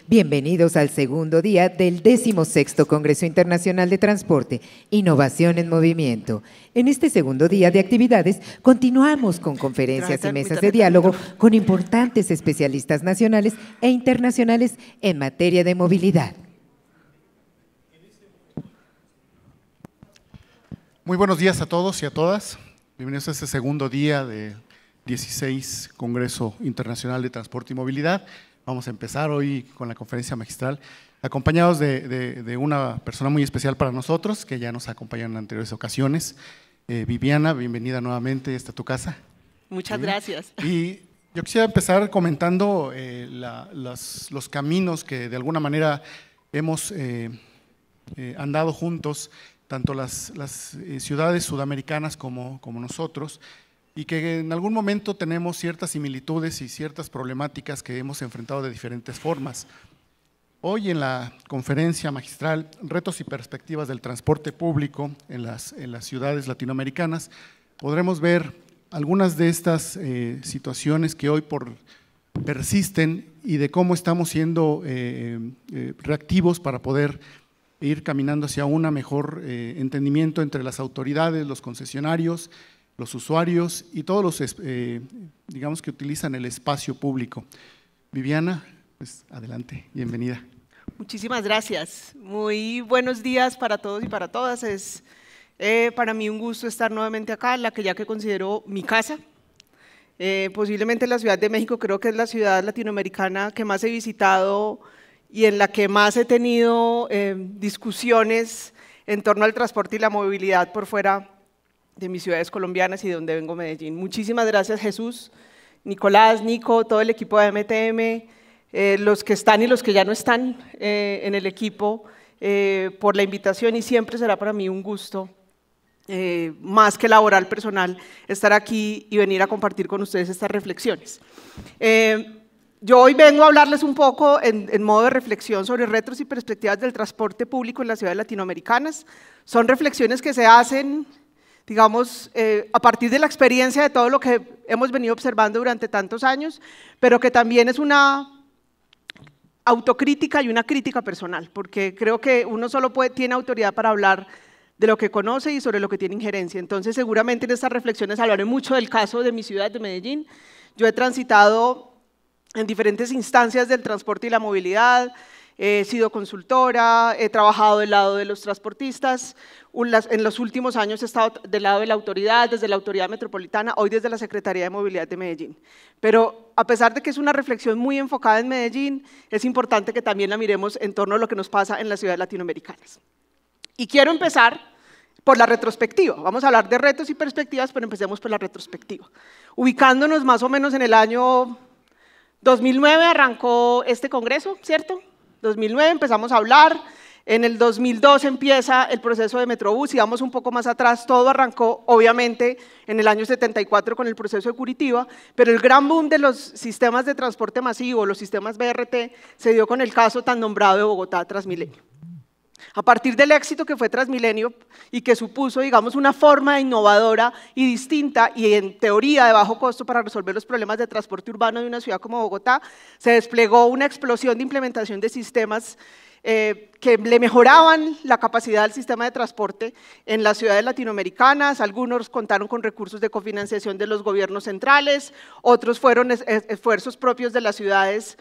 Bienvenidos al segundo día del 16º Congreso Internacional de Transporte, Innovación en Movimiento. En este segundo día de actividades, continuamos con conferencias y mesas de diálogo con importantes especialistas nacionales e internacionales en materia de movilidad. Muy buenos días a todos y a todas. Bienvenidos a este segundo día del 16 Congreso Internacional de Transporte y Movilidad. Vamos a empezar hoy con la conferencia magistral, acompañados de una persona muy especial para nosotros, que ya nos ha acompañado en anteriores ocasiones. Viviana, bienvenida nuevamente, esta es tu casa. Muchas gracias. Y yo quisiera empezar comentando los caminos que de alguna manera hemos andado juntos, tanto las ciudades sudamericanas como nosotros, y que en algún momento tenemos ciertas similitudes y ciertas problemáticas que hemos enfrentado de diferentes formas. Hoy en la conferencia magistral, Retos y perspectivas del transporte público en las ciudades latinoamericanas, podremos ver algunas de estas situaciones que hoy persisten y de cómo estamos siendo reactivos para poder ir caminando hacia un mejor entendimiento entre las autoridades, los concesionarios, los usuarios y todos los, digamos, que utilizan el espacio público. Viviana, pues adelante, bienvenida. Muchísimas gracias. Muy buenos días para todos y para todas. Es para mí un gusto estar nuevamente acá, en la que ya que considero mi casa. Posiblemente la Ciudad de México creo que es la ciudad latinoamericana que más he visitado y en la que más he tenido discusiones en torno al transporte y la movilidad por fuera de mis ciudades colombianas y de donde vengo, Medellín. Muchísimas gracias, Jesús, Nicolás, Nico, todo el equipo de MTM, los que están y los que ya no están en el equipo, por la invitación, y siempre será para mí un gusto, más que laboral, personal, estar aquí y venir a compartir con ustedes estas reflexiones. Yo hoy vengo a hablarles un poco en modo de reflexión sobre retos y perspectivas del transporte público en las ciudades latinoamericanas. Son reflexiones que se hacen, digamos, a partir de la experiencia de todo lo que hemos venido observando durante tantos años, pero que también es una autocrítica y una crítica personal, porque creo que uno solo tiene autoridad para hablar de lo que conoce y sobre lo que tiene injerencia. Entonces, seguramente en estas reflexiones hablaré mucho del caso de mi ciudad, de Medellín. Yo he transitado en diferentes instancias del transporte y la movilidad, he sido consultora, he trabajado del lado de los transportistas, en los últimos años he estado del lado de la autoridad, desde la autoridad metropolitana, hoy desde la Secretaría de Movilidad de Medellín. Pero a pesar de que es una reflexión muy enfocada en Medellín, es importante que también la miremos en torno a lo que nos pasa en las ciudades latinoamericanas. Y quiero empezar por la retrospectiva. Vamos a hablar de retos y perspectivas, pero empecemos por la retrospectiva. Ubicándonos más o menos en el año 2009 arrancó este congreso, ¿cierto? 2009 empezamos a hablar, en el 2002 empieza el proceso de Metrobús, y vamos un poco más atrás, todo arrancó obviamente en el año 74 con el proceso de Curitiba, pero el gran boom de los sistemas de transporte masivo, los sistemas BRT, se dio con el caso tan nombrado de Bogotá Transmilenio. A partir del éxito que fue Transmilenio y que supuso, digamos, una forma innovadora y distinta y en teoría de bajo costo para resolver los problemas de transporte urbano de una ciudad como Bogotá, se desplegó una explosión de implementación de sistemas que le mejoraban la capacidad del sistema de transporte en las ciudades latinoamericanas. Algunos contaron con recursos de cofinanciación de los gobiernos centrales, otros fueron esfuerzos propios de las ciudades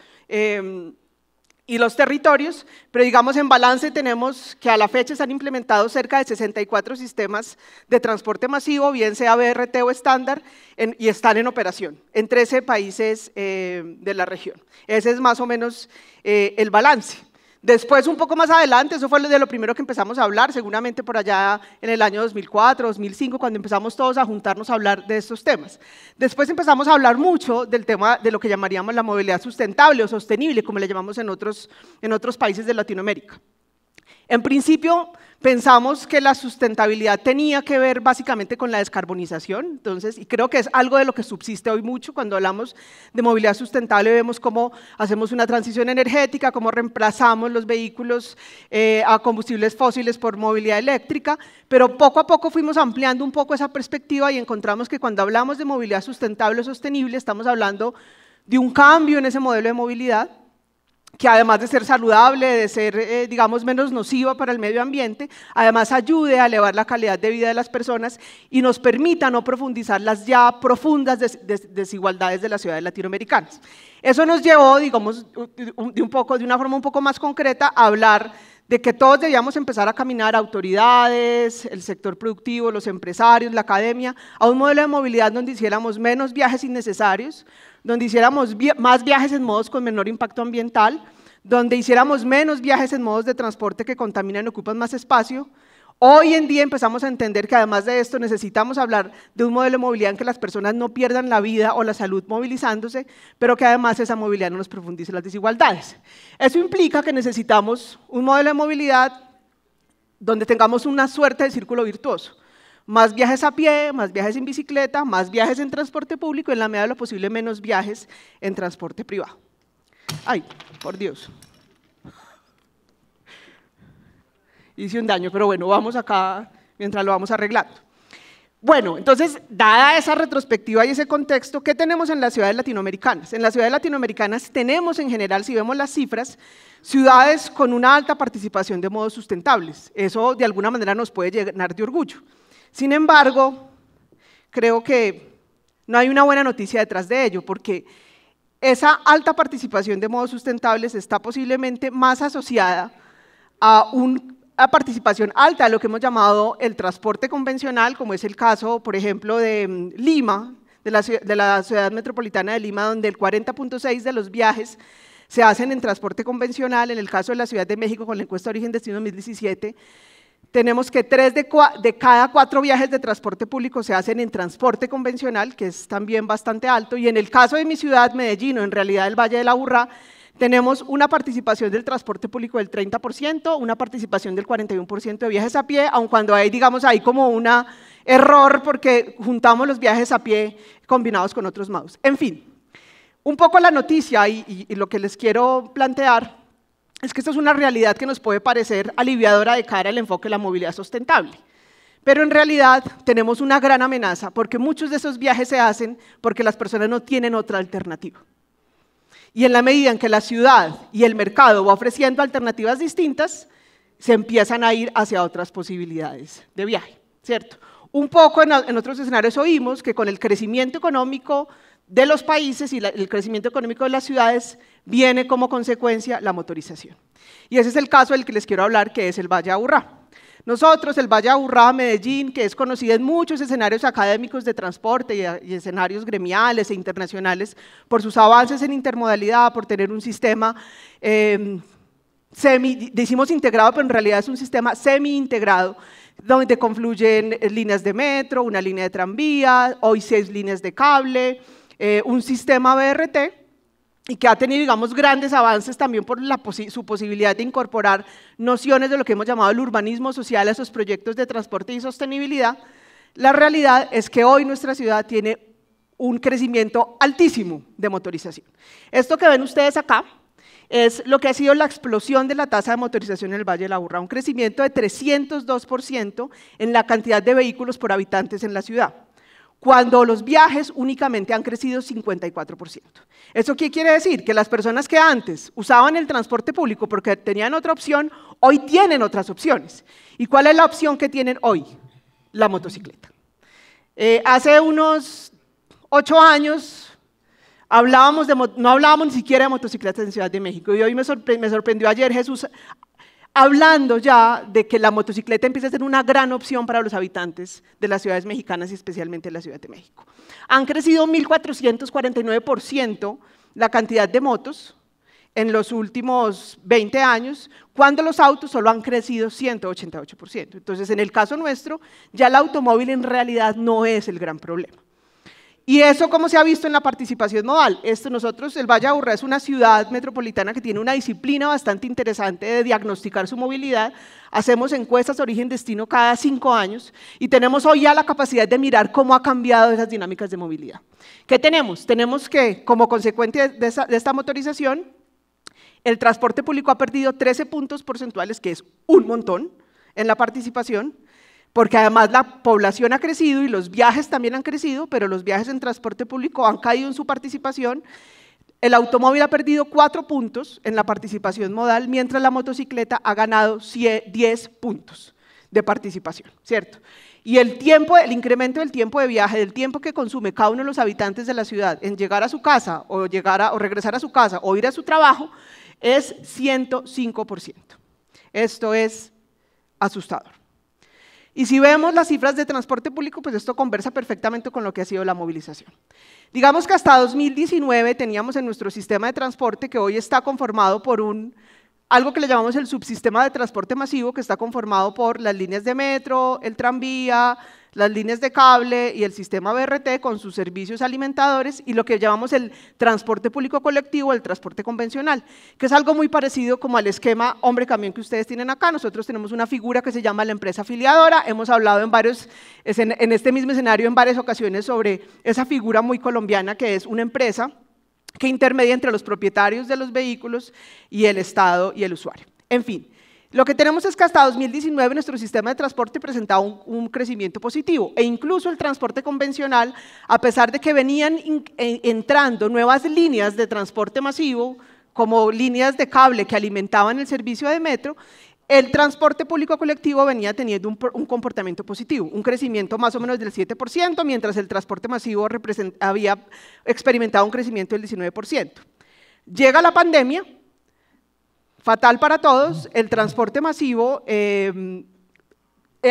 y los territorios, pero digamos en balance tenemos que a la fecha se han implementado cerca de 64 sistemas de transporte masivo, bien sea BRT o estándar, y están en operación en 13 países de la región. Ese es más o menos el balance. Después, un poco más adelante, eso fue de lo primero que empezamos a hablar, seguramente por allá en el año 2004, 2005, cuando empezamos todos a juntarnos a hablar de estos temas. Después empezamos a hablar mucho del tema de lo que llamaríamos la movilidad sustentable o sostenible, como le llamamos en otros países de Latinoamérica. En principio, pensamos que la sustentabilidad tenía que ver básicamente con la descarbonización, entonces, y creo que es algo de lo que subsiste hoy mucho cuando hablamos de movilidad sustentable, vemos cómo hacemos una transición energética, cómo reemplazamos los vehículos a combustibles fósiles por movilidad eléctrica, pero poco a poco fuimos ampliando un poco esa perspectiva y encontramos que cuando hablamos de movilidad sustentable o sostenible, estamos hablando de un cambio en ese modelo de movilidad, que además de ser saludable, de ser, digamos, menos nociva para el medio ambiente, además ayude a elevar la calidad de vida de las personas y nos permita no profundizar las ya profundas desigualdades de las ciudades latinoamericanas. Eso nos llevó, digamos, de una forma un poco más concreta a hablar de que todos debíamos empezar a caminar, autoridades, el sector productivo, los empresarios, la academia, a un modelo de movilidad donde hiciéramos menos viajes innecesarios, donde hiciéramos más viajes en modos con menor impacto ambiental, donde hiciéramos menos viajes en modos de transporte que contaminan y ocupan más espacio. Hoy en día empezamos a entender que además de esto necesitamos hablar de un modelo de movilidad en que las personas no pierdan la vida o la salud movilizándose, pero que además esa movilidad no nos profundice las desigualdades. Eso implica que necesitamos un modelo de movilidad donde tengamos una suerte de círculo virtuoso. Más viajes a pie, más viajes en bicicleta, más viajes en transporte público y en la medida de lo posible menos viajes en transporte privado. Ay, por Dios. Hice un daño, pero bueno, vamos acá mientras lo vamos arreglando. Bueno, entonces, dada esa retrospectiva y ese contexto, ¿qué tenemos en las ciudades latinoamericanas? En las ciudades latinoamericanas tenemos en general, si vemos las cifras, ciudades con una alta participación de modos sustentables. Eso de alguna manera nos puede llenar de orgullo. Sin embargo, creo que no hay una buena noticia detrás de ello, porque esa alta participación de modos sustentables está posiblemente más asociada a una participación alta de lo que hemos llamado el transporte convencional, como es el caso, por ejemplo, de Lima, de la ciudad metropolitana de Lima, donde el 40.6% de los viajes se hacen en transporte convencional. En el caso de la Ciudad de México, con la encuesta Origen-Destino 2017, tenemos que 3 de cada 4 viajes de transporte público se hacen en transporte convencional, que es también bastante alto, y en el caso de mi ciudad, Medellín, o en realidad el Valle de la Aburrá, tenemos una participación del transporte público del 30%, una participación del 41% de viajes a pie, aun cuando hay, digamos, ahí como un error porque juntamos los viajes a pie combinados con otros modos. En fin, un poco la noticia y lo que les quiero plantear es que esto es una realidad que nos puede parecer aliviadora de cara al enfoque de la movilidad sustentable. Pero en realidad tenemos una gran amenaza porque muchos de esos viajes se hacen porque las personas no tienen otra alternativa. Y en la medida en que la ciudad y el mercado va ofreciendo alternativas distintas, se empiezan a ir hacia otras posibilidades de viaje, ¿cierto? Un poco en otros escenarios oímos que con el crecimiento económico de los países y el crecimiento económico de las ciudades viene como consecuencia la motorización. Y ese es el caso del que les quiero hablar, que es el Valle de Aburrá. Nosotros, el Valle de Aburrá, Medellín, que es conocido en muchos escenarios académicos de transporte y escenarios gremiales e internacionales por sus avances en intermodalidad, por tener un sistema decimos integrado, pero en realidad es un sistema semi-integrado, donde confluyen líneas de metro, una línea de tranvía, hoy 6 líneas de cable, un sistema BRT, y que ha tenido, digamos, grandes avances también por su posibilidad de incorporar nociones de lo que hemos llamado el urbanismo social a esos proyectos de transporte y sostenibilidad. La realidad es que hoy nuestra ciudad tiene un crecimiento altísimo de motorización. Esto que ven ustedes acá es lo que ha sido la explosión de la tasa de motorización en el Valle de la Aburrá, un crecimiento de 302% en la cantidad de vehículos por habitantes en la ciudad, cuando los viajes únicamente han crecido 54%. ¿Eso qué quiere decir? Que las personas que antes usaban el transporte público porque tenían otra opción, hoy tienen otras opciones. ¿Y cuál es la opción que tienen hoy? La motocicleta. Hace unos 8 años no hablábamos ni siquiera de motocicletas en Ciudad de México, y hoy me sorprendió ayer Jesús hablando ya de que la motocicleta empieza a ser una gran opción para los habitantes de las ciudades mexicanas y especialmente de la Ciudad de México. Han crecido 1.449% la cantidad de motos en los últimos 20 años, cuando los autos solo han crecido 188%. Entonces, en el caso nuestro, ya el automóvil en realidad no es el gran problema. ¿Y eso cómo se ha visto en la participación modal? Nosotros, el Valle de Aburrá es una ciudad metropolitana que tiene una disciplina bastante interesante de diagnosticar su movilidad. Hacemos encuestas Origen-Destino cada 5 años y tenemos hoy ya la capacidad de mirar cómo ha cambiado esas dinámicas de movilidad. ¿Qué tenemos? Tenemos que, como consecuencia de esta motorización, el transporte público ha perdido 13 puntos porcentuales, que es un montón en la participación, porque además la población ha crecido y los viajes también han crecido, pero los viajes en transporte público han caído en su participación. el automóvil ha perdido 4 puntos en la participación modal, mientras la motocicleta ha ganado 10 puntos de participación, ¿cierto? Y el incremento del tiempo de viaje, del tiempo que consume cada uno de los habitantes de la ciudad en llegar a su casa o regresar a su casa o ir a su trabajo es 105%. Esto es asustador. Y si vemos las cifras de transporte público, pues esto conversa perfectamente con lo que ha sido la movilización. Digamos que hasta 2019 teníamos en nuestro sistema de transporte, que hoy está conformado por algo que le llamamos el subsistema de transporte masivo, que está conformado por las líneas de metro, el tranvía, las líneas de cable y el sistema BRT con sus servicios alimentadores, y lo que llamamos el transporte público colectivo, el transporte convencional, que es algo muy parecido como al esquema hombre-camión que ustedes tienen acá. Nosotros tenemos una figura que se llama la empresa afiliadora. Hemos hablado en este mismo escenario en varias ocasiones sobre esa figura muy colombiana, que es una empresa que intermedia entre los propietarios de los vehículos y el Estado y el usuario. En fin, lo que tenemos es que hasta 2019 nuestro sistema de transporte presentaba un crecimiento positivo, e incluso el transporte convencional, a pesar de que venían entrando nuevas líneas de transporte masivo, como líneas de cable que alimentaban el servicio de metro, el transporte público colectivo venía teniendo un comportamiento positivo, un crecimiento más o menos del 7%, mientras el transporte masivo había experimentado un crecimiento del 19%. Llega la pandemia, fatal para todos. El transporte masivo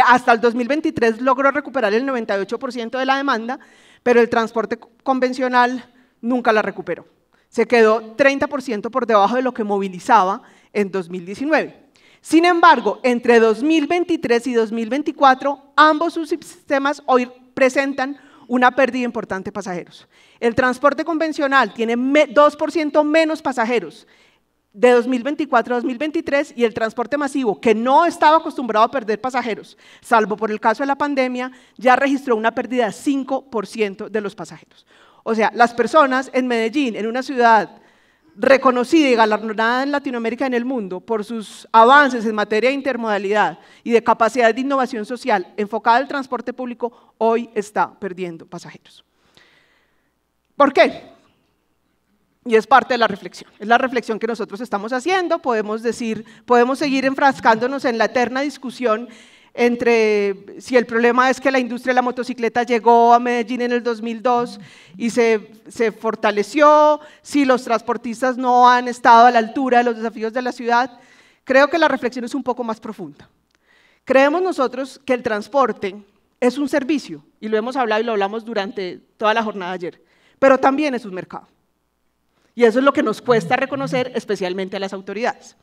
hasta el 2023 logró recuperar el 98% de la demanda, pero el transporte convencional nunca la recuperó. Se quedó 30% por debajo de lo que movilizaba en 2019. Sin embargo, entre 2023 y 2024, ambos subsistemas hoy presentan una pérdida importante de pasajeros. El transporte convencional tiene 2% menos pasajeros de 2024 a 2023, y el transporte masivo, que no estaba acostumbrado a perder pasajeros, salvo por el caso de la pandemia, ya registró una pérdida de 5% de los pasajeros. O sea, las personas en Medellín, en una ciudad reconocida y galardonada en Latinoamérica y en el mundo por sus avances en materia de intermodalidad y de capacidad de innovación social enfocada al transporte público, hoy está perdiendo pasajeros. ¿Por qué? Y es parte de la reflexión, es la reflexión que nosotros estamos haciendo. Podemos seguir enfrascándonos en la eterna discusión entre si el problema es que la industria de la motocicleta llegó a Medellín en el 2002 y se fortaleció, si los transportistas no han estado a la altura de los desafíos de la ciudad. Creo que la reflexión es un poco más profunda. Creemos nosotros que el transporte es un servicio, y lo hemos hablado y lo hablamos durante toda la jornada de ayer, pero también es un mercado. Y eso es lo que nos cuesta reconocer, especialmente a las autoridades.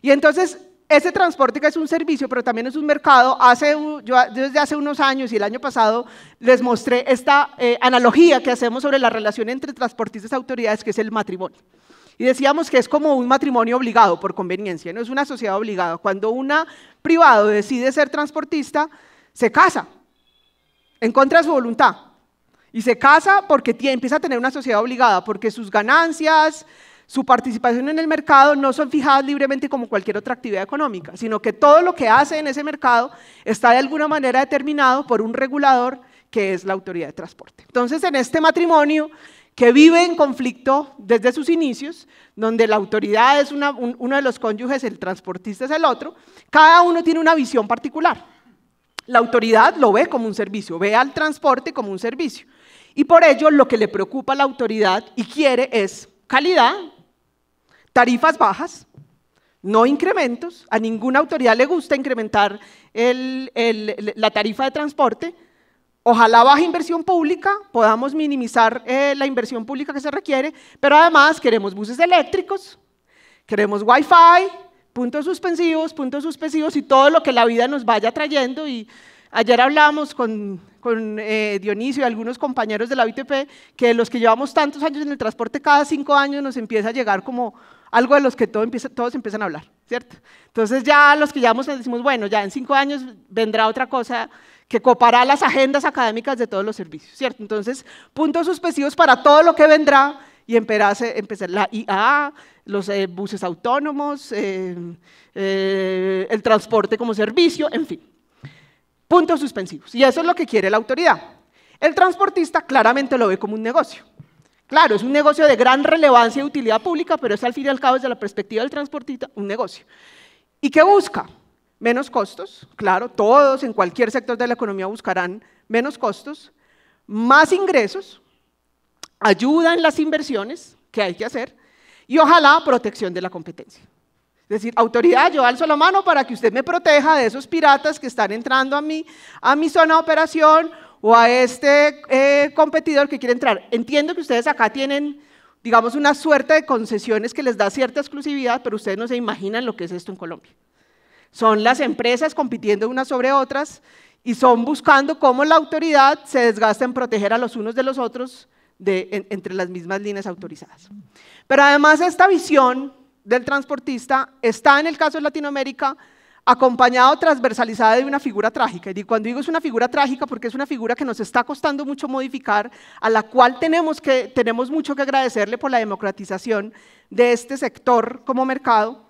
Y entonces, ese transporte, que es un servicio, pero también es un mercado, yo desde hace unos años y el año pasado les mostré esta analogía que hacemos sobre la relación entre transportistas y autoridades, que es el matrimonio. Y decíamos que es como un matrimonio obligado por conveniencia, no es una sociedad obligada. Cuando un privado decide ser transportista, se casa en contra de su voluntad. Y se casa porque empieza a tener una sociedad obligada, porque sus ganancias, su participación en el mercado no son fijadas libremente como cualquier otra actividad económica, sino que todo lo que hace en ese mercado está de alguna manera determinado por un regulador, que es la autoridad de transporte. Entonces, en este matrimonio que vive en conflicto desde sus inicios, donde la autoridad es uno de los cónyuges, el transportista es el otro, cada uno tiene una visión particular. La autoridad lo ve como un servicio, ve al transporte como un servicio. Y por ello lo que le preocupa a la autoridad y quiere es calidad, tarifas bajas, no incrementos. A ninguna autoridad le gusta incrementar la tarifa de transporte. Ojalá baja inversión pública, podamos minimizar la inversión pública que se requiere, pero además queremos buses eléctricos, queremos Wi-Fi, puntos suspensivos y todo lo que la vida nos vaya trayendo. Y ayer hablábamos con Dionisio y algunos compañeros de la UITP, que los que llevamos tantos años en el transporte, cada 5 años nos empieza a llegar como algo de los que todos empiezan a hablar, ¿cierto? Entonces ya los que llevamos decimos, bueno, ya en 5 años vendrá otra cosa que copará las agendas académicas de todos los servicios, ¿cierto? Entonces, puntos suspensivos para todo lo que vendrá, y empezar la IA, los buses autónomos, el transporte como servicio, en fin. Puntos suspensivos. Y eso es lo que quiere la autoridad. El transportista claramente lo ve como un negocio. Claro, es un negocio de gran relevancia y utilidad pública, pero es al fin y al cabo, desde la perspectiva del transportista, un negocio. ¿Y qué busca? Menos costos, claro, todos en cualquier sector de la economía buscarán menos costos, más ingresos, ayuda en las inversiones que hay que hacer y ojalá protección de la competencia. Es decir, autoridad, yo alzo la mano para que usted me proteja de esos piratas que están entrando a mi zona de operación o a este competidor que quiere entrar. Entiendo que ustedes acá tienen, digamos, una suerte de concesiones que les da cierta exclusividad, pero ustedes no se imaginan lo que es esto en Colombia. Son las empresas compitiendo unas sobre otras y son buscando cómo la autoridad se desgasta en proteger a los unos de los otros entre las mismas líneas autorizadas. Pero además esta visión del transportista está en el caso de Latinoamérica acompañado, transversalizada de una figura trágica. Y cuando digo es una figura trágica porque es una figura que nos está costando mucho modificar, a la cual tenemos mucho que agradecerle por la democratización de este sector como mercado,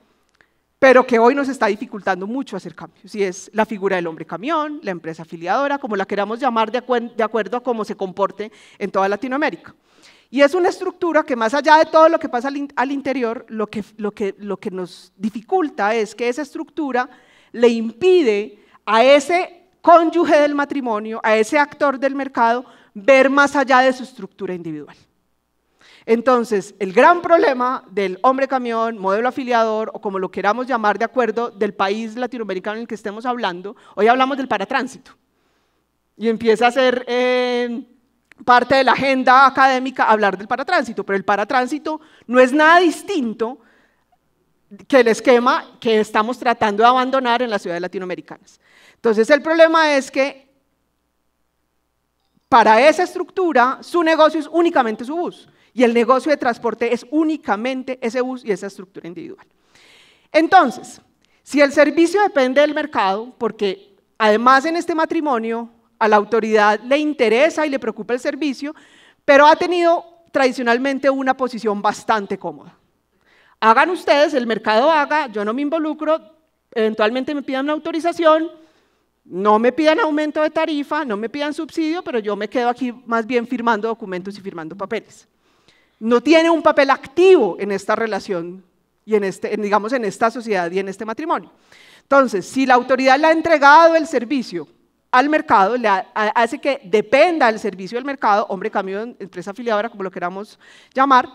pero que hoy nos está dificultando mucho hacer cambios, y es la figura del hombre camión, la empresa afiliadora, como la queramos llamar de acuerdo a cómo se comporte en toda Latinoamérica. Y es una estructura que más allá de todo lo que pasa al interior, lo que nos dificulta es que esa estructura le impide a ese cónyuge del matrimonio, a ese actor del mercado, ver más allá de su estructura individual. Entonces, el gran problema del hombre camión, modelo afiliador o como lo queramos llamar de acuerdo del país latinoamericano en el que estemos hablando, hoy hablamos del paratránsito y empieza a ser parte de la agenda académica hablar del paratránsito, pero el paratránsito no es nada distinto que el esquema que estamos tratando de abandonar en las ciudades latinoamericanas. Entonces, el problema es que para esa estructura su negocio es únicamente su bus. Y el negocio de transporte es únicamente ese bus y esa estructura individual. Entonces, si el servicio depende del mercado, porque además en este matrimonio a la autoridad le interesa y le preocupa el servicio, pero ha tenido tradicionalmente una posición bastante cómoda. Hagan ustedes, el mercado haga, yo no me involucro, eventualmente me pidan una autorización, no me pidan aumento de tarifa, no me pidan subsidio, pero yo me quedo aquí más bien firmando documentos y firmando papeles. No tiene un papel activo en esta relación y en esta sociedad y en este matrimonio. Entonces, si la autoridad le ha entregado el servicio al mercado, hace que dependa del servicio del mercado, hombre camión, empresa afiliadora, como lo queramos llamar,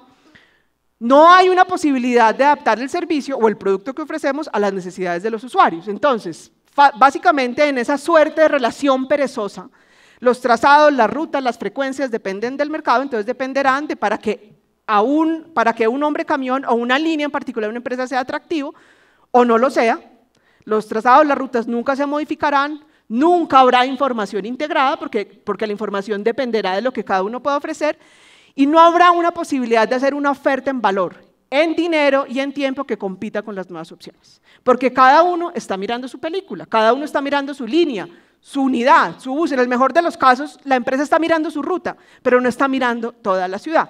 no hay una posibilidad de adaptar el servicio o el producto que ofrecemos a las necesidades de los usuarios. Entonces, básicamente en esa suerte de relación perezosa, los trazados, las rutas, las frecuencias dependen del mercado, entonces dependerán de para que un hombre camión o una línea en particular, una empresa sea atractivo o no lo sea. Los trazados, las rutas nunca se modificarán, nunca habrá información integrada porque la información dependerá de lo que cada uno pueda ofrecer y no habrá una posibilidad de hacer una oferta en valor, en dinero y en tiempo que compita con las nuevas opciones. Porque cada uno está mirando su película, cada uno está mirando su línea, su unidad, su bus. En el mejor de los casos, la empresa está mirando su ruta, pero no está mirando toda la ciudad.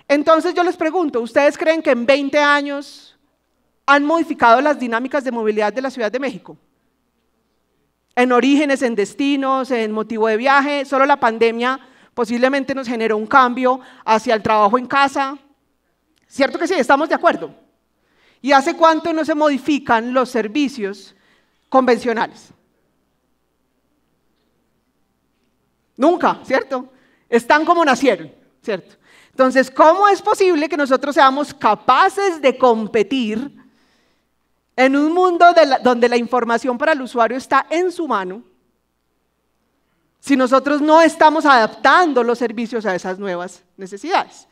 Entonces yo les pregunto, ¿ustedes creen que en 20 años han modificado las dinámicas de movilidad de la Ciudad de México? En orígenes, en destinos, en motivo de viaje, solo la pandemia posiblemente nos generó un cambio hacia el trabajo en casa. ¿Cierto que sí? Estamos de acuerdo. ¿Y hace cuánto no se modifican los servicios convencionales? Nunca, ¿cierto? Están como nacieron, ¿cierto? Entonces, ¿cómo es posible que nosotros seamos capaces de competir en un mundo donde la información para el usuario está en su mano, si nosotros no estamos adaptando los servicios a esas nuevas necesidades?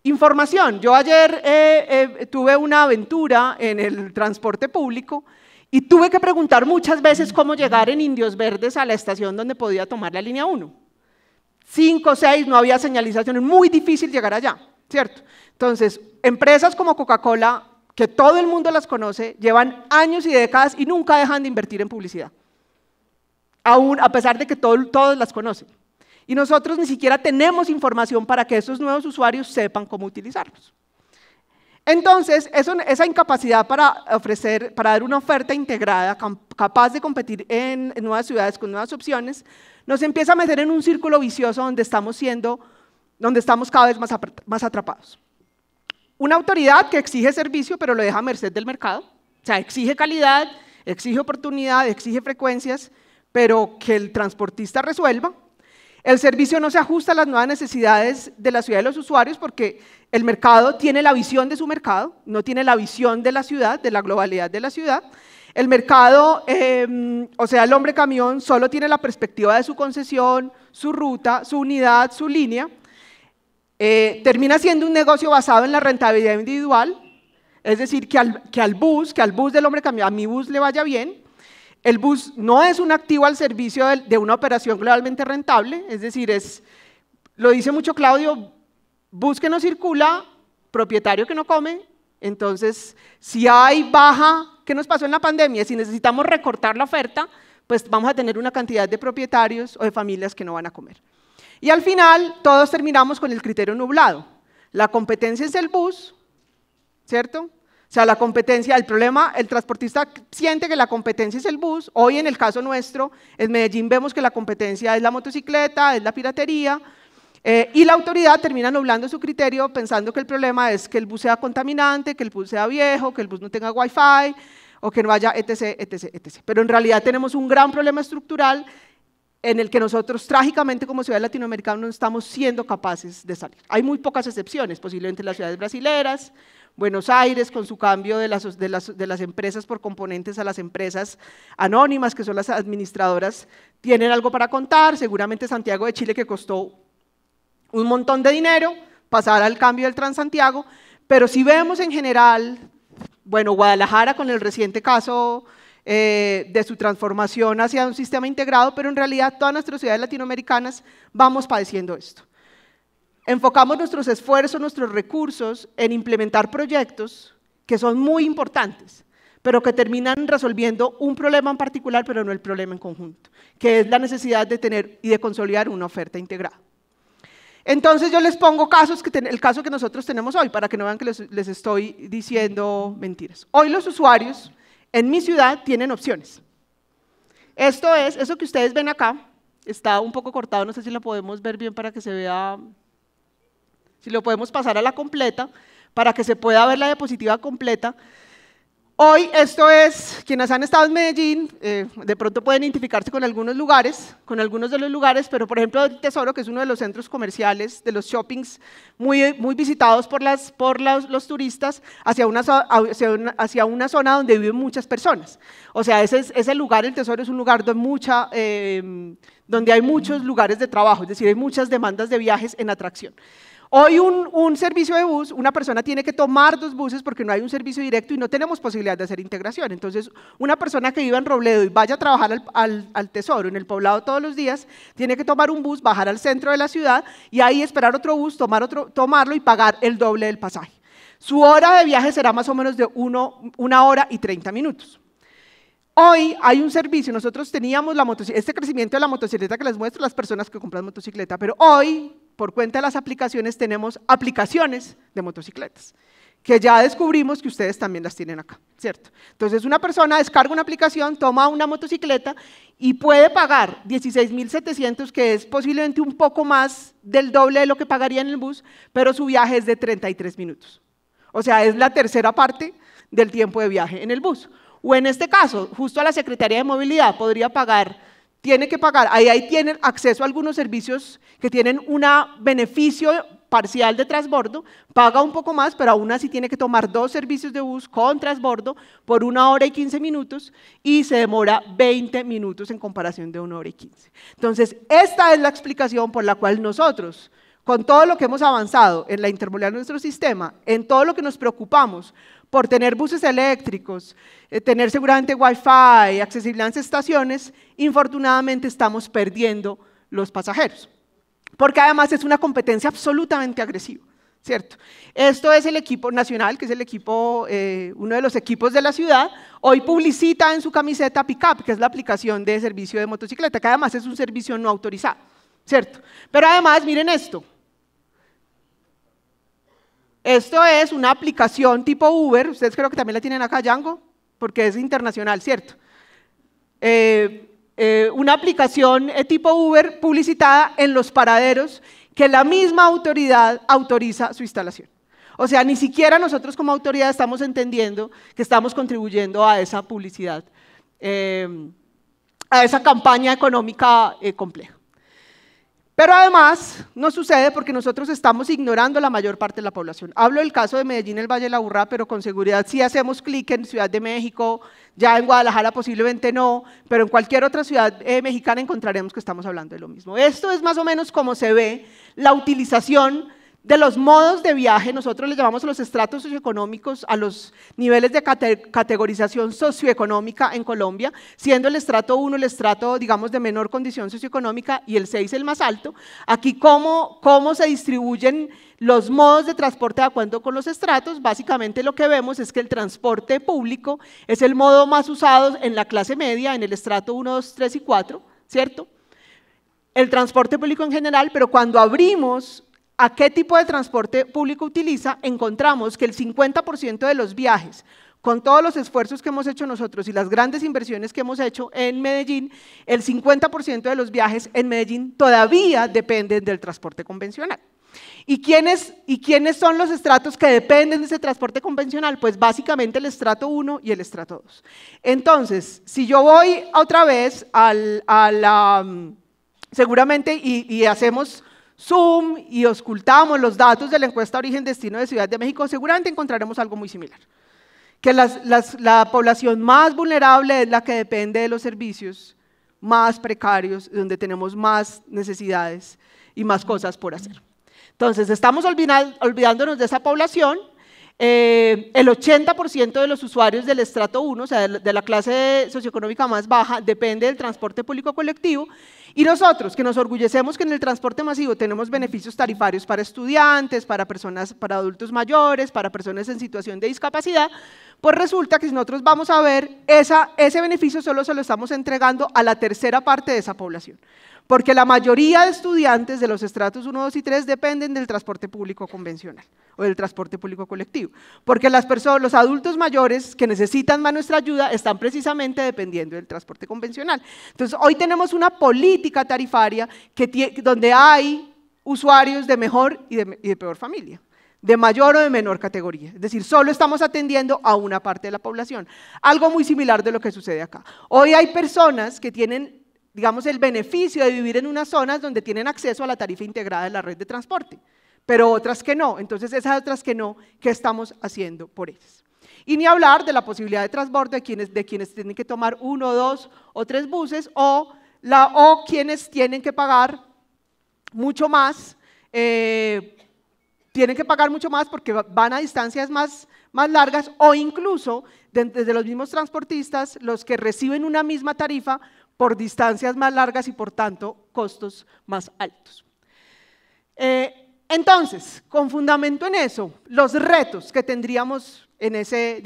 Información. Yo ayer tuve una aventura en el transporte público y tuve que preguntar muchas veces cómo llegar en Indios Verdes a la estación donde podía tomar la línea 1. 5, 6, no había señalización, es muy difícil llegar allá, ¿cierto? Entonces, empresas como Coca-Cola, que todo el mundo las conoce, llevan años y décadas y nunca dejan de invertir en publicidad, aún a pesar de que todos las conocen. Y nosotros ni siquiera tenemos información para que esos nuevos usuarios sepan cómo utilizarlos. Entonces, esa incapacidad para dar una oferta integrada, capaz de competir en nuevas ciudades con nuevas opciones, nos empieza a meter en un círculo vicioso donde estamos siendo donde estamos cada vez más atrapados. Una autoridad que exige servicio, pero lo deja a merced del mercado, o sea, exige calidad, exige oportunidad, exige frecuencias, pero que el transportista resuelva. El servicio no se ajusta a las nuevas necesidades de la ciudad y de los usuarios porque el mercado tiene la visión de su mercado, no tiene la visión de la ciudad, de la globalidad de la ciudad. El mercado, o sea, el hombre camión solo tiene la perspectiva de su concesión, su ruta, su unidad, su línea. Termina siendo un negocio basado en la rentabilidad individual, es decir, que al bus del hombre camión, a mi bus le vaya bien. El bus no es un activo al servicio de una operación globalmente rentable, es decir, lo dice mucho Claudio, bus que no circula, propietario que no come. Entonces, si hay baja, ¿qué nos pasó en la pandemia? Si necesitamos recortar la oferta, pues vamos a tener una cantidad de propietarios o de familias que no van a comer. Y al final, todos terminamos con el criterio nublado. La competencia es el bus, ¿cierto? O sea, la competencia, el problema, el transportista siente que la competencia es el bus. Hoy, en el caso nuestro, en Medellín vemos que la competencia es la motocicleta, es la piratería, y la autoridad termina nublando su criterio pensando que el problema es que el bus sea contaminante, que el bus sea viejo, que el bus no tenga wifi, o que no haya etc, etc, etc. Pero en realidad tenemos un gran problema estructural en el que nosotros, trágicamente, como ciudad latinoamericana, no estamos siendo capaces de salir. Hay muy pocas excepciones, posiblemente las ciudades brasileras, Buenos Aires, con su cambio de las empresas por componentes a las empresas anónimas, que son las administradoras, tienen algo para contar. Seguramente Santiago de Chile, que costó un montón de dinero pasar al cambio del Transantiago, pero si vemos en general, bueno, Guadalajara con el reciente caso de su transformación hacia un sistema integrado, pero en realidad todas nuestras ciudades latinoamericanas vamos padeciendo esto. Enfocamos nuestros esfuerzos, nuestros recursos en implementar proyectos que son muy importantes, pero que terminan resolviendo un problema en particular, pero no el problema en conjunto, que es la necesidad de tener y de consolidar una oferta integrada. Entonces yo les pongo el caso que nosotros tenemos hoy, para que no vean que les estoy diciendo mentiras. Hoy los usuarios en mi ciudad tienen opciones. Esto es, eso que ustedes ven acá, está un poco cortado, no sé si lo podemos ver bien para que se vea. Si lo podemos pasar a la completa, para que se pueda ver la diapositiva completa. Hoy esto es, quienes han estado en Medellín, de pronto pueden identificarse con algunos de los lugares, pero por ejemplo el Tesoro, que es uno de los centros comerciales, de los shoppings muy visitados por los turistas, hacia una zona donde viven muchas personas. O sea, ese lugar, el Tesoro, es un lugar donde hay muchos lugares de trabajo, es decir, hay muchas demandas de viajes en atracción. Hoy un servicio de bus, una persona tiene que tomar 2 buses porque no hay un servicio directo y no tenemos posibilidad de hacer integración. Entonces, una persona que viva en Robledo y vaya a trabajar al Tesoro, en el Poblado todos los días, tiene que tomar un bus, bajar al centro de la ciudad y ahí esperar otro bus, tomarlo y pagar el doble del pasaje. Su hora de viaje será más o menos de 1 hora y 30 minutos. Hoy hay un servicio, nosotros teníamos este crecimiento de la motocicleta que les muestro, las personas que compran motocicleta, pero hoy, por cuenta de las aplicaciones, tenemos aplicaciones de motocicletas, que ya descubrimos que ustedes también las tienen acá, ¿cierto? Entonces una persona descarga una aplicación, toma una motocicleta y puede pagar 16.700, que es posiblemente un poco más del doble de lo que pagaría en el bus, pero su viaje es de 33 minutos. O sea, es la tercera parte del tiempo de viaje en el bus. O en este caso, justo a la Secretaría de Movilidad tiene que pagar, ahí tienen acceso a algunos servicios que tienen un beneficio parcial de transbordo, paga un poco más, pero aún así tiene que tomar 2 servicios de bus con transbordo por 1 hora y 15 minutos y se demora 20 minutos en comparación de 1 hora y 15. Entonces, esta es la explicación por la cual nosotros, con todo lo que hemos avanzado en la intermodalidad de nuestro sistema, en todo lo que nos preocupamos por tener buses eléctricos, tener seguramente Wi-Fi, accesibilidad en estaciones, infortunadamente estamos perdiendo los pasajeros. Porque además es una competencia absolutamente agresiva, ¿cierto? Esto es el equipo nacional, que es el equipo, uno de los equipos de la ciudad, hoy publicita en su camiseta Pickup, que es la aplicación de servicio de motocicleta, que además es un servicio no autorizado, ¿cierto? Pero además, miren esto. Esto es una aplicación tipo Uber, ustedes creo que también la tienen acá, Django, porque es internacional, ¿cierto? Una aplicación tipo Uber publicitada en los paraderos que la misma autoridad autoriza su instalación. O sea, ni siquiera nosotros como autoridad estamos entendiendo que estamos contribuyendo a esa publicidad, a esa campaña económica compleja. Pero además no sucede porque nosotros estamos ignorando la mayor parte de la población. Hablo del caso de Medellín, el Valle de la Aburrá, pero con seguridad si hacemos clic en Ciudad de México, ya en Guadalajara posiblemente no, pero en cualquier otra ciudad mexicana encontraremos que estamos hablando de lo mismo. Esto es más o menos como se ve la utilización de los modos de viaje. Nosotros les llamamos a los estratos socioeconómicos, a los niveles de categorización socioeconómica en Colombia, siendo el estrato 1 el estrato, digamos, de menor condición socioeconómica y el 6 el más alto. Aquí cómo se distribuyen los modos de transporte de acuerdo con los estratos. Básicamente lo que vemos es que el transporte público es el modo más usado en la clase media, en el estrato 1, 2, 3 y 4, ¿cierto? El transporte público en general, pero cuando abrimos a qué tipo de transporte público utiliza, encontramos que el 50% de los viajes, con todos los esfuerzos que hemos hecho nosotros y las grandes inversiones que hemos hecho en Medellín, el 50% de los viajes en Medellín todavía dependen del transporte convencional. ¿Y quiénes son los estratos que dependen de ese transporte convencional? Pues básicamente el estrato 1 y el estrato 2. Entonces, si yo voy otra vez seguramente y hacemos zoom y ocultamos los datos de la encuesta origen-destino de Ciudad de México, seguramente encontraremos algo muy similar. Que la población más vulnerable es la que depende de los servicios más precarios, donde tenemos más necesidades y más cosas por hacer. Entonces, estamos olvidándonos de esa población. El 80% de los usuarios del estrato 1, o sea, de la clase socioeconómica más baja, depende del transporte público colectivo. Y nosotros, que nos orgullecemos que en el transporte masivo tenemos beneficios tarifarios para estudiantes, para adultos mayores, para personas en situación de discapacidad, pues resulta que si nosotros vamos a ver, ese beneficio solo se lo estamos entregando a la tercera parte de esa población. Porque la mayoría de estudiantes de los estratos 1, 2 y 3 dependen del transporte público convencional o del transporte público colectivo. Porque los adultos mayores que necesitan más nuestra ayuda están precisamente dependiendo del transporte convencional. Entonces, hoy tenemos una política tarifaria donde hay usuarios de mejor y de peor familia, de mayor o de menor categoría. Es decir, solo estamos atendiendo a una parte de la población. Algo muy similar de lo que sucede acá. Hoy hay personas que tienen, digamos, el beneficio de vivir en unas zonas donde tienen acceso a la tarifa integrada de la red de transporte, pero otras que no. Entonces, esas otras que no, ¿qué estamos haciendo por ellas? Y ni hablar de la posibilidad de transbordo de quienes tienen que tomar 1, 2 o 3 buses o quienes tienen que pagar mucho más, porque van a distancias más largas, o incluso desde los mismos transportistas, los que reciben una misma tarifa por distancias más largas y por tanto costos más altos. Entonces, con fundamento en eso, los retos que tendríamos en ese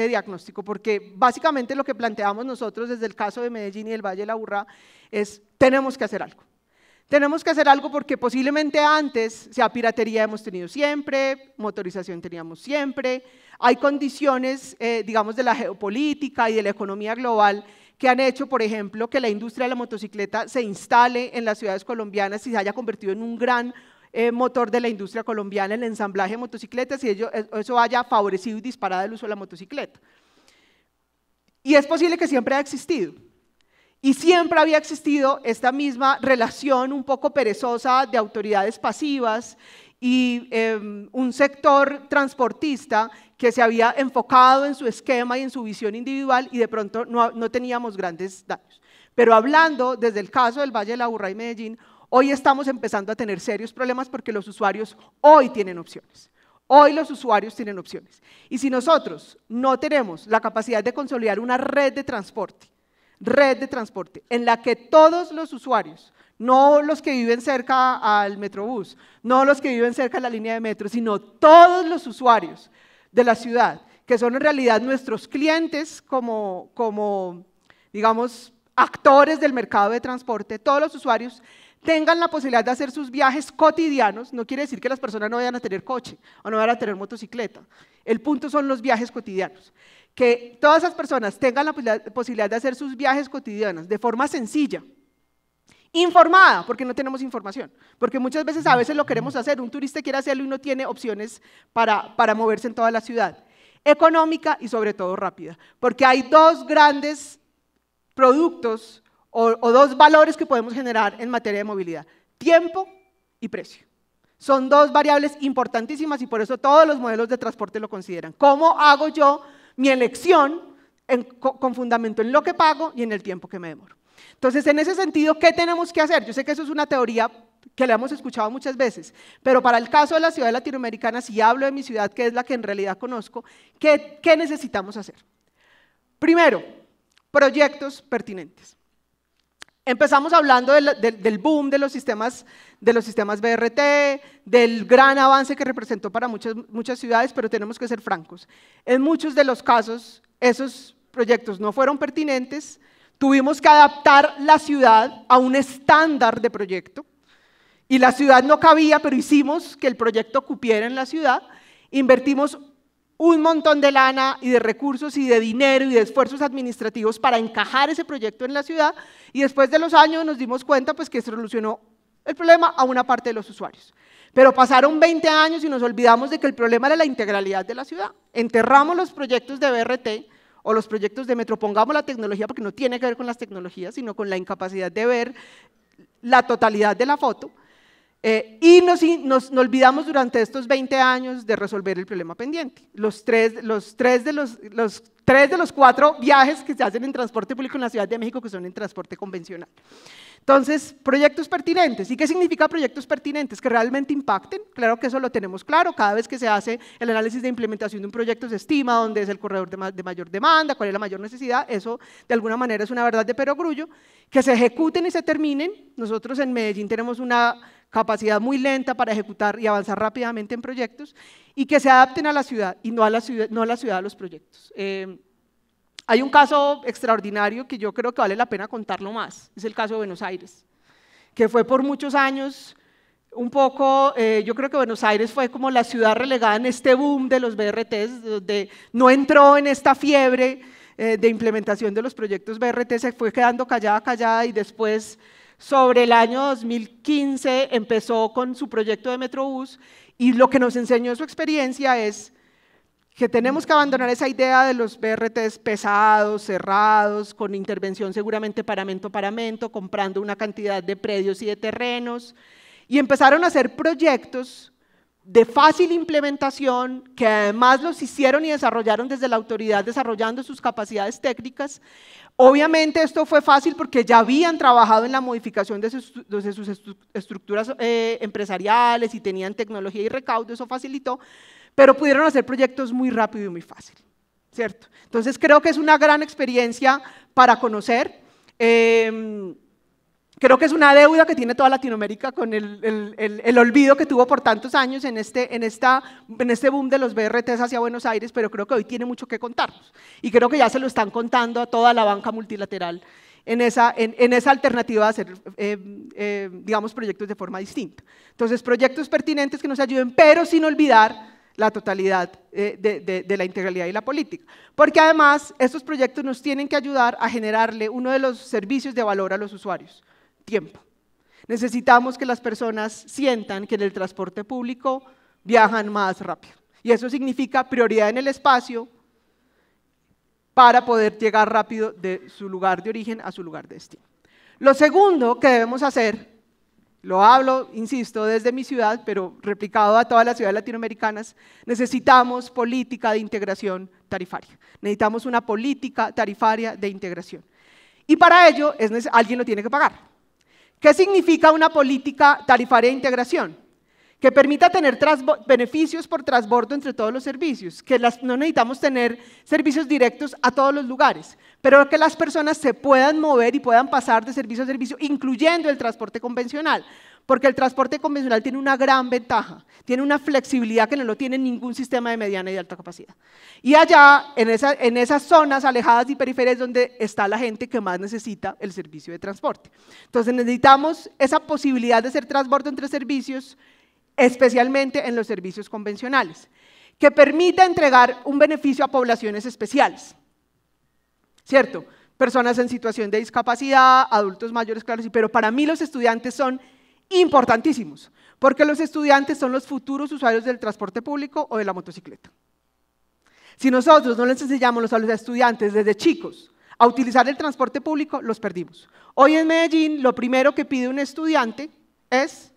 diagnóstico, porque básicamente lo que planteamos nosotros desde el caso de Medellín y el Valle de la Aburrá es: tenemos que hacer algo. Tenemos que hacer algo porque posiblemente antes, o sea, piratería hemos tenido siempre, motorización teníamos siempre, hay condiciones, digamos, de la geopolítica y de la economía global que han hecho, por ejemplo, que la industria de la motocicleta se instale en las ciudades colombianas y se haya convertido en un gran motor de la industria colombiana, el ensamblaje de motocicletas, y eso haya favorecido y disparado el uso de la motocicleta. Y es posible que siempre haya existido. Y siempre había existido esta misma relación un poco perezosa de autoridades pasivas y un sector transportista que se había enfocado en su esquema y en su visión individual, y de pronto no teníamos grandes daños. Pero hablando desde el caso del Valle de la Aburrá y Medellín, hoy estamos empezando a tener serios problemas porque los usuarios hoy tienen opciones. Hoy los usuarios tienen opciones. Y si nosotros no tenemos la capacidad de consolidar una red de transporte en la que todos los usuarios, no los que viven cerca al Metrobús, no los que viven cerca de la línea de metro, sino todos los usuarios de la ciudad, que son en realidad nuestros clientes como digamos, actores del mercado de transporte, todos los usuarios tengan la posibilidad de hacer sus viajes cotidianos. No quiere decir que las personas no vayan a tener coche o no vayan a tener motocicleta. El punto son los viajes cotidianos. Que todas esas personas tengan la posibilidad de hacer sus viajes cotidianos de forma sencilla Informada, porque no tenemos información, porque muchas veces a veces lo queremos hacer, un turista quiere hacerlo y no tiene opciones para moverse en toda la ciudad. Económica y sobre todo rápida, porque hay dos grandes productos o dos valores que podemos generar en materia de movilidad, tiempo y precio. Son dos variables importantísimas y por eso todos los modelos de transporte lo consideran. ¿Cómo hago yo mi elección con fundamento en lo que pago y en el tiempo que me demoro? Entonces, en ese sentido, ¿qué tenemos que hacer? Yo sé que eso es una teoría que la hemos escuchado muchas veces, pero para el caso de la ciudad latinoamericana, si hablo de mi ciudad, que es la que en realidad conozco, ¿qué necesitamos hacer? Primero, proyectos pertinentes. Empezamos hablando del boom de los sistemas BRT, del gran avance que representó para muchas ciudades, pero tenemos que ser francos. En muchos de los casos, esos proyectos no fueron pertinentes, tuvimos que adaptar la ciudad a un estándar de proyecto, y la ciudad no cabía, pero hicimos que el proyecto cupiera en la ciudad, invertimos un montón de lana y de recursos y de dinero y de esfuerzos administrativos para encajar ese proyecto en la ciudad y después de los años nos dimos cuenta pues, que se solucionó el problema a una parte de los usuarios. Pero pasaron 20 años y nos olvidamos de que el problema era la integralidad de la ciudad. Enterramos los proyectos de BRT o los proyectos de metro, pongamos la tecnología porque no tiene que ver con las tecnologías, sino con la incapacidad de ver la totalidad de la foto. Y nos olvidamos durante estos 20 años de resolver el problema pendiente. Los tres de los 4 viajes que se hacen en transporte público en la Ciudad de México que son en transporte convencional. Entonces, proyectos pertinentes. ¿Y qué significa proyectos pertinentes? Que realmente impacten. Claro que eso lo tenemos claro. Cada vez que se hace el análisis de implementación de un proyecto se estima dónde es el corredor de mayor demanda, cuál es la mayor necesidad. Eso, de alguna manera, es una verdad de perogrullo. Que se ejecuten y se terminen. Nosotros en Medellín tenemos una capacidad muy lenta para ejecutar y avanzar rápidamente en proyectos y que se adapten a la ciudad y no a la ciudad a los proyectos. Hay un caso extraordinario que yo creo que vale la pena contarlo más, es el caso de Buenos Aires, que fue por muchos años un poco, yo creo que Buenos Aires fue como la ciudad relegada en este boom de los BRTs, donde no entró en esta fiebre de implementación de los proyectos BRT, se fue quedando callada y después sobre el año 2015 empezó con su proyecto de Metrobús y lo que nos enseñó su experiencia es que tenemos que abandonar esa idea de los BRTs pesados, cerrados, con intervención seguramente paramento a paramento, comprando una cantidad de predios y de terrenos, y empezaron a hacer proyectos de fácil implementación, que además los hicieron y desarrollaron desde la autoridad, desarrollando sus capacidades técnicas. Obviamente esto fue fácil porque ya habían trabajado en la modificación de sus estructuras empresariales y tenían tecnología y recaudo, eso facilitó, pero pudieron hacer proyectos muy rápido y muy fácil, ¿cierto? Entonces creo que es una gran experiencia para conocer. Creo que es una deuda que tiene toda Latinoamérica con el olvido que tuvo por tantos años en este boom de los BRTs hacia Buenos Aires, pero creo que hoy tiene mucho que contarnos. Y creo que ya se lo están contando a toda la banca multilateral en esa alternativa de hacer, digamos, proyectos de forma distinta. Entonces, proyectos pertinentes que nos ayuden, pero sin olvidar la totalidad de la integralidad y la política. Porque además, estos proyectos nos tienen que ayudar a generarle uno de los servicios de valor a los usuarios. Tiempo. Necesitamos que las personas sientan que en el transporte público viajan más rápido. Y eso significa prioridad en el espacio para poder llegar rápido de su lugar de origen a su lugar de destino. Lo segundo que debemos hacer, lo hablo, insisto, desde mi ciudad, pero replicado a todas las ciudades latinoamericanas, necesitamos política de integración tarifaria. Necesitamos una política tarifaria de integración. Y para ello, alguien lo tiene que pagar. ¿Qué significa una política tarifaria de integración? Que permita tener beneficios por transbordo entre todos los servicios, que no necesitamos tener servicios directos a todos los lugares, pero que las personas se puedan mover y puedan pasar de servicio a servicio, incluyendo el transporte convencional, porque el transporte convencional tiene una gran ventaja, tiene una flexibilidad que no lo tiene ningún sistema de mediana y de alta capacidad. Y allá, en esas zonas alejadas y periferias, donde está la gente que más necesita el servicio de transporte. Entonces necesitamos esa posibilidad de hacer transbordo entre servicios, especialmente en los servicios convencionales, que permita entregar un beneficio a poblaciones especiales, ¿cierto? personas en situación de discapacidad, adultos mayores, claro, sí, pero para mí los estudiantes son importantísimos, porque los estudiantes son los futuros usuarios del transporte público o de la motocicleta. Si nosotros no les enseñamos a los estudiantes desde chicos a utilizar el transporte público, los perdimos. Hoy en Medellín, lo primero que pide un estudiante es,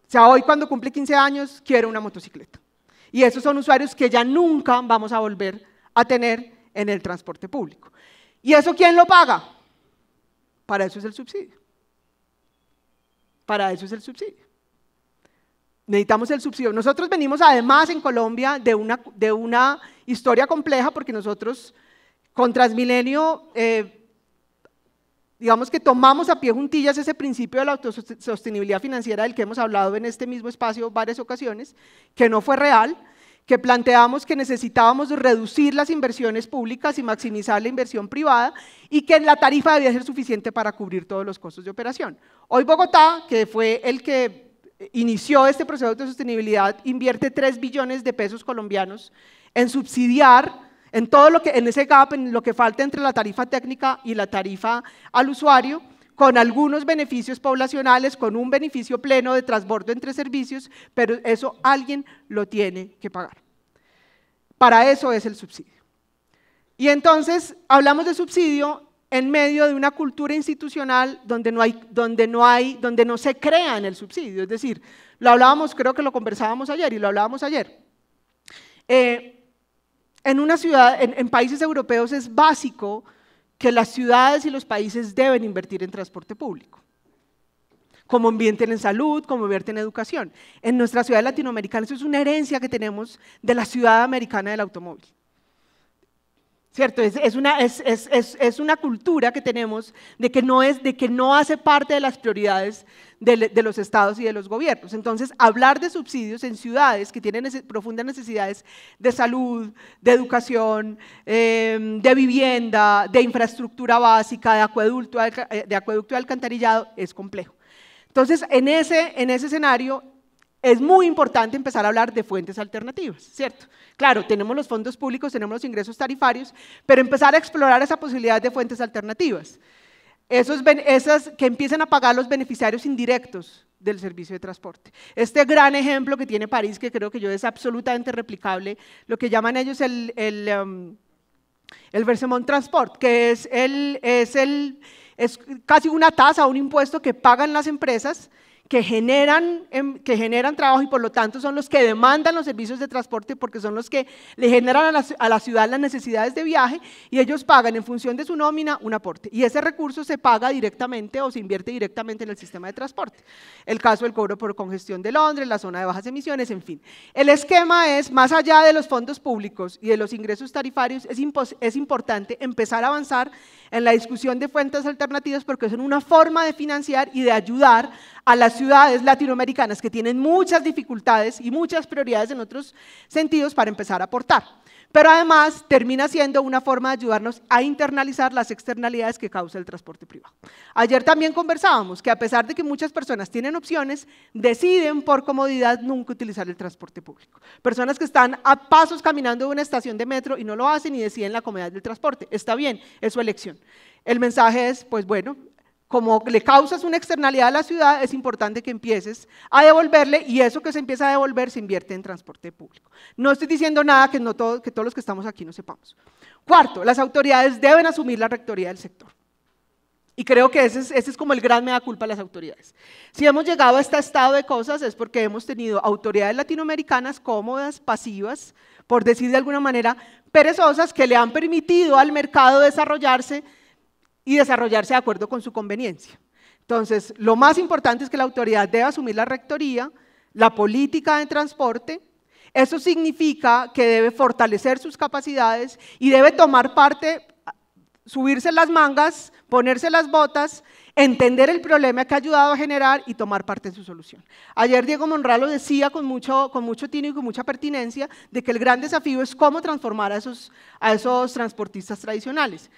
o sea, hoy cuando cumple 15 años, quiere una motocicleta. Y esos son usuarios que ya nunca vamos a volver a tener en el transporte público. ¿Y eso quién lo paga? Para eso es el subsidio. Para eso es el subsidio. Necesitamos el subsidio. Nosotros venimos además en Colombia de una historia compleja porque nosotros con Transmilenio, digamos que tomamos a pie juntillas ese principio de la autosostenibilidad financiera del que hemos hablado en este mismo espacio varias ocasiones, que no fue real, que planteamos que necesitábamos reducir las inversiones públicas y maximizar la inversión privada y que la tarifa debía ser suficiente para cubrir todos los costos de operación. Hoy Bogotá, que fue el que inició este proceso de autosostenibilidad, invierte 3 billones de pesos colombianos en subsidiar en todo lo que, en ese gap, en lo que falta entre la tarifa técnica y la tarifa al usuario, con algunos beneficios poblacionales, con un beneficio pleno de transbordo entre servicios, pero eso alguien lo tiene que pagar. Para eso es el subsidio. Y entonces hablamos de subsidio en medio de una cultura institucional donde no se crea en el subsidio. Es decir, lo hablábamos, creo que lo conversábamos ayer y lo hablábamos ayer. En una ciudad, en países europeos es básico que las ciudades y los países deben invertir en transporte público, como invierten en salud, como invierten en educación. En nuestra ciudad latinoamericana eso es una herencia que tenemos de la ciudad americana del automóvil. ¿Cierto? Es una cultura que tenemos de que no hace parte de las prioridades de los estados y de los gobiernos. Entonces, hablar de subsidios en ciudades que tienen profundas necesidades de salud, de educación, de vivienda, de infraestructura básica, de acueducto de alcantarillado, es complejo. Entonces, en ese escenario, es muy importante empezar a hablar de fuentes alternativas, ¿cierto? Claro, tenemos los fondos públicos, tenemos los ingresos tarifarios, pero empezar a explorar esa posibilidad de fuentes alternativas. Esas que empiecen a pagar los beneficiarios indirectos del servicio de transporte. Este gran ejemplo que tiene París, que creo que yo es absolutamente replicable, lo que llaman ellos el Versement Transport, que es casi una tasa, un impuesto que pagan las empresas que generan trabajo y por lo tanto son los que demandan los servicios de transporte porque son los que le generan a la ciudad las necesidades de viaje y ellos pagan en función de su nómina un aporte y ese recurso se paga directamente o se invierte directamente en el sistema de transporte. El caso del cobro por congestión de Londres, la zona de bajas emisiones, en fin. El esquema es, más allá de los fondos públicos y de los ingresos tarifarios, es importante empezar a avanzar en la discusión de fuentes alternativas porque son una forma de financiar y de ayudar a las ciudades latinoamericanas que tienen muchas dificultades y muchas prioridades en otros sentidos para empezar a aportar. Pero además termina siendo una forma de ayudarnos a internalizar las externalidades que causa el transporte privado. Ayer también conversábamos que a pesar de que muchas personas tienen opciones, deciden por comodidad nunca utilizar el transporte público. Personas que están a pasos caminando de una estación de metro y no lo hacen y deciden la comodidad del transporte. Está bien, es su elección. El mensaje es, pues bueno, como le causas una externalidad a la ciudad, es importante que empieces a devolverle y eso que se empieza a devolver se invierte en transporte público. No estoy diciendo nada que todos los que estamos aquí no sepamos. Cuarto, las autoridades deben asumir la rectoría del sector. Y creo que ese es como el gran mea culpa de las autoridades. Si hemos llegado a este estado de cosas es porque hemos tenido autoridades latinoamericanas cómodas, pasivas, por decir de alguna manera, perezosas, que le han permitido al mercado desarrollarse y desarrollarse de acuerdo con su conveniencia. Entonces, lo más importante es que la autoridad debe asumir la rectoría, la política de transporte. Eso significa que debe fortalecer sus capacidades y debe tomar parte, subirse las mangas, ponerse las botas, entender el problema que ha ayudado a generar y tomar parte en su solución. Ayer Diego Monreal lo decía con mucho tino y con mucha pertinencia de que el gran desafío es cómo transformar a esos transportistas tradicionales.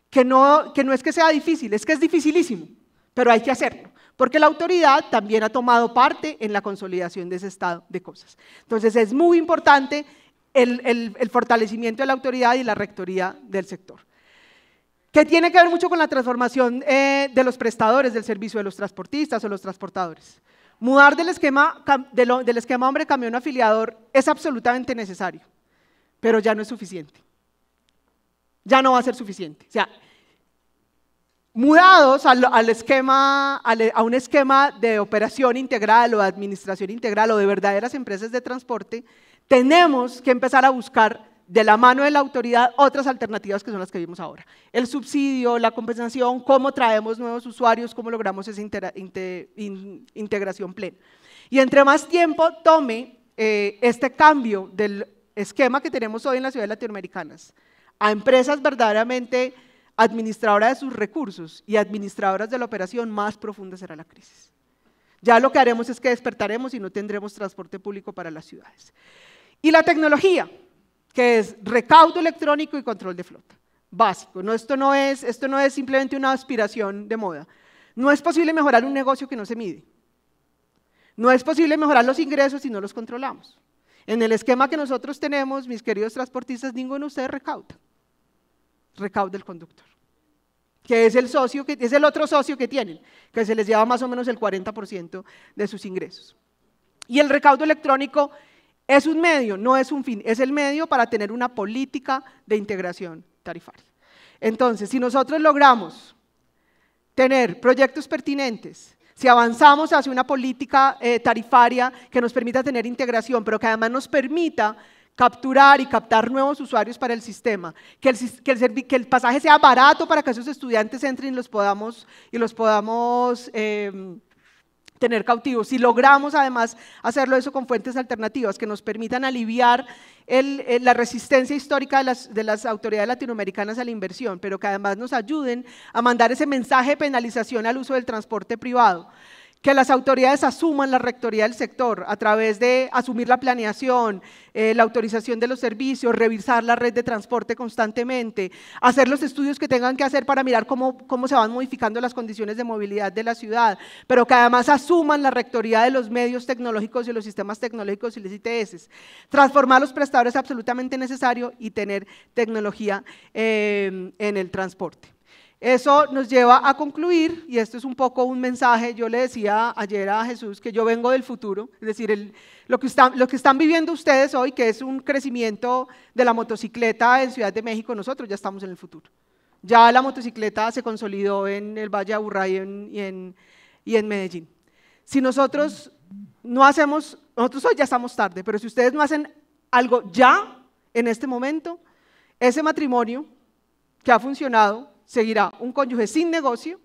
Que no es que sea difícil, es que es dificilísimo, pero hay que hacerlo, porque la autoridad también ha tomado parte en la consolidación de ese estado de cosas. Entonces es muy importante el fortalecimiento de la autoridad y la rectoría del sector. que tiene que ver mucho con la transformación de los prestadores del servicio, de los transportistas o los transportadores. Mudar del esquema hombre camión afiliador es absolutamente necesario, pero ya no es suficiente. Ya no va a ser suficiente. O sea, mudados a un esquema de operación integral o de administración integral o de verdaderas empresas de transporte, tenemos que empezar a buscar de la mano de la autoridad otras alternativas que son las que vimos ahora. El subsidio, la compensación, cómo traemos nuevos usuarios, cómo logramos esa integración plena. Y entre más tiempo tome este cambio del esquema que tenemos hoy en las ciudades latinoamericanas a empresas verdaderamente administradoras de sus recursos y administradoras de la operación, más profunda será la crisis. Ya lo que haremos es que despertaremos y no tendremos transporte público para las ciudades. Y la tecnología, que es recaudo electrónico y control de flota, básico. Esto no es simplemente una aspiración de moda. No es posible mejorar un negocio que no se mide. No es posible mejorar los ingresos si no los controlamos. En el esquema que nosotros tenemos, mis queridos transportistas, ninguno de ustedes recauda. Recauda el conductor, que es el otro socio que tienen, que se les lleva más o menos el 40% de sus ingresos. Y el recaudo electrónico es un medio, no es un fin, es el medio para tener una política de integración tarifaria. Entonces, si nosotros logramos tener proyectos pertinentes, si avanzamos hacia una política tarifaria que nos permita tener integración, pero que además nos permita capturar y captar nuevos usuarios para el sistema, que el pasaje sea barato para que esos estudiantes entren y los podamos tener cautivos. Si logramos además hacerlo eso con fuentes alternativas que nos permitan aliviar la resistencia histórica de las autoridades latinoamericanas a la inversión, pero que además nos ayuden a mandar ese mensaje de penalización al uso del transporte privado, que las autoridades asuman la rectoría del sector a través de asumir la planeación, la autorización de los servicios, revisar la red de transporte constantemente, hacer los estudios que tengan que hacer para mirar cómo se van modificando las condiciones de movilidad de la ciudad, pero que además asuman la rectoría de los medios tecnológicos y los sistemas tecnológicos y los ITS. Transformar los prestadores es absolutamente necesario y tener tecnología en el transporte. Eso nos lleva a concluir, y esto es un poco un mensaje. Yo le decía ayer a Jesús que yo vengo del futuro, es decir, lo que están viviendo ustedes hoy, que es un crecimiento de la motocicleta en Ciudad de México, nosotros ya estamos en el futuro. Ya la motocicleta se consolidó en el Valle de Aburrá y en Medellín. Si nosotros no hacemos, nosotros hoy ya estamos tarde, pero si ustedes no hacen algo ya, en este momento, ese matrimonio que ha funcionado seguirá un cónyuge sin negocio